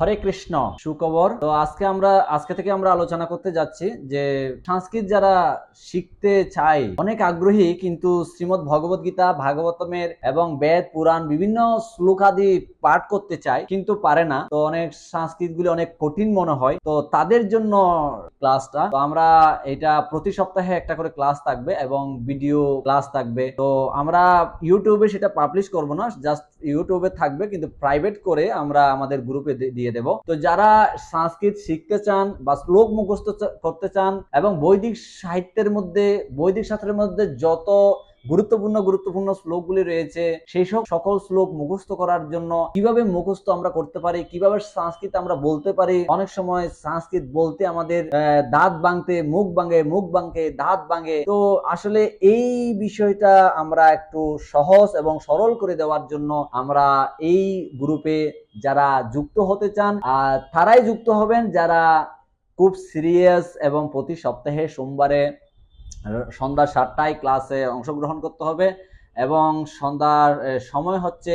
হরে কৃষ্ণ। সুখবর। তো আজকে থেকে আমরা আলোচনা করতে যাচ্ছি যে সংস্কৃত যারা শিখতে চায়, অনেক আগ্রহী, কিন্তু শ্রীমদ্ ভগবত গীতা, ভাগবতমের এবং বেদ পুরাণ বিভিন্ন শ্লোকাদি পাঠ করতে চায় কিন্তু পারে না। তো অনেক সংস্কৃত গুলি অনেক কঠিন মনে হয়, তো তাদের জন্য ক্লাসটা। তো আমরা এটা প্রতি সপ্তাহে একটা করে ক্লাস থাকবে এবং ভিডিও ক্লাস থাকবে। তো আমরা ইউটিউবে সেটা পাবলিশ করব না, জাস্ট ইউটিউবে থাকবে, কিন্তু প্রাইভেট করে আমরা আমাদের গ্রুপে দিয়ে দেব। তো যারা সংস্কৃত শিখতে চান বা শ্লোক মুখস্থ করতে চান এবং বৈদিক সাহিত্যের মধ্যে, বৈদিক শাস্ত্রের মধ্যে যত গুরুত্বপূর্ণ শ্লোকগুলি রয়েছে, সেই সব সকল শ্লোক মুখস্থ করার জন্য কিভাবে মুখস্থ আমরা করতে পারি, কিভাবে সংস্কৃত আমরা বলতে পারি। অনেক সময় সংস্কৃত বলতে আমাদের দাঁত ভাঙতে, মুখ ভাঙে, দাঁত ভাঙে। তো আসলে এই বিষয়টা আমরা একটু সহজ এবং সরল করে দেওয়ার জন্য আমরা এই গ্রুপে যারা যুক্ত হতে চান তারাই যুক্ত হবেন, যারা খুব সিরিয়াস, এবং প্রতি সপ্তাহে সোমবারে সন্ধ্যা 7টায় ক্লাসে অংশগ্রহণ করতে হবে। এবং সন্ধ্যার সময় হচ্ছে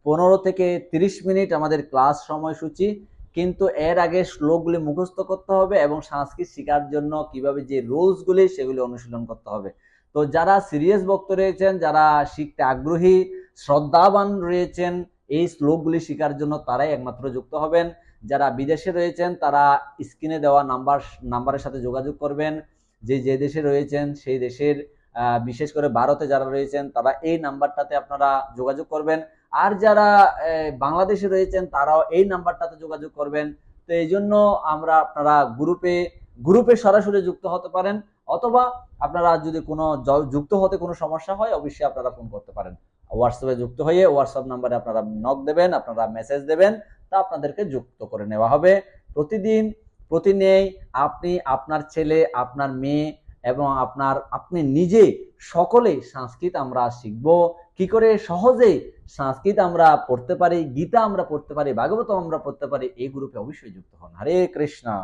15 থেকে 30 মিনিট আমাদের ক্লাস সময়সূচি। কিন্তু এর আগে শ্লোকগুলি মুখস্থ করতে হবে এবং সংস্কৃত শেখার জন্য কিভাবে যে রুলসগুলি সেগুলি অনুশীলন করতে হবে। তো যারা সিরিয়াস ভক্ত রয়েছেন, যারা শিখতে আগ্রহী, শ্রদ্ধাবান রয়েছেন এই শ্লোকগুলি শেখার জন্য, তারাই একমাত্র যুক্ত হবেন। যারা বিদেশে রয়েছেন তারা স্ক্রিনে দেওয়া নাম্বারের সাথে যোগাযোগ করবেন। যে দেশে রয়েছেন সেই দেশের, বিশেষ করে ভারতে যারা রয়েছেন তারা এই নাম্বারটাতে আপনারা যোগাযোগ করবেন। আর যারা বাংলাদেশে রয়েছেন তারাও এই নাম্বারটাতে যোগাযোগ করবেন। তো এই জন্য আপনারা গ্রুপে সরাসরি যুক্ত হতে পারেন, অথবা আপনারা যদি কোনো যুক্ত হতে কোনো সমস্যা হয় অবশ্যই আপনারা ফোন করতে পারেন। হোয়াটসঅ্যাপে যুক্ত হয়ে হোয়াটসঅ্যাপ নাম্বারে আপনারা নক দেবেন, আপনারা মেসেজ দেবেন, তা আপনাদেরকে যুক্ত করে নেওয়া হবে। প্রতিদিন আপনি, আপনার ছেলে, আপনার মেয়ে এবং আপনি নিজে সকলে সংস্কৃত আমরা শিখবো। কি করে সহজে সংস্কৃত আমরা পড়তে পারি, গীতা আমরা পড়তে পারি, ভাগবত আমরা পড়তে পারি, এই গ্রুপে অবশ্যই যুক্ত হন। হরে কৃষ্ণ।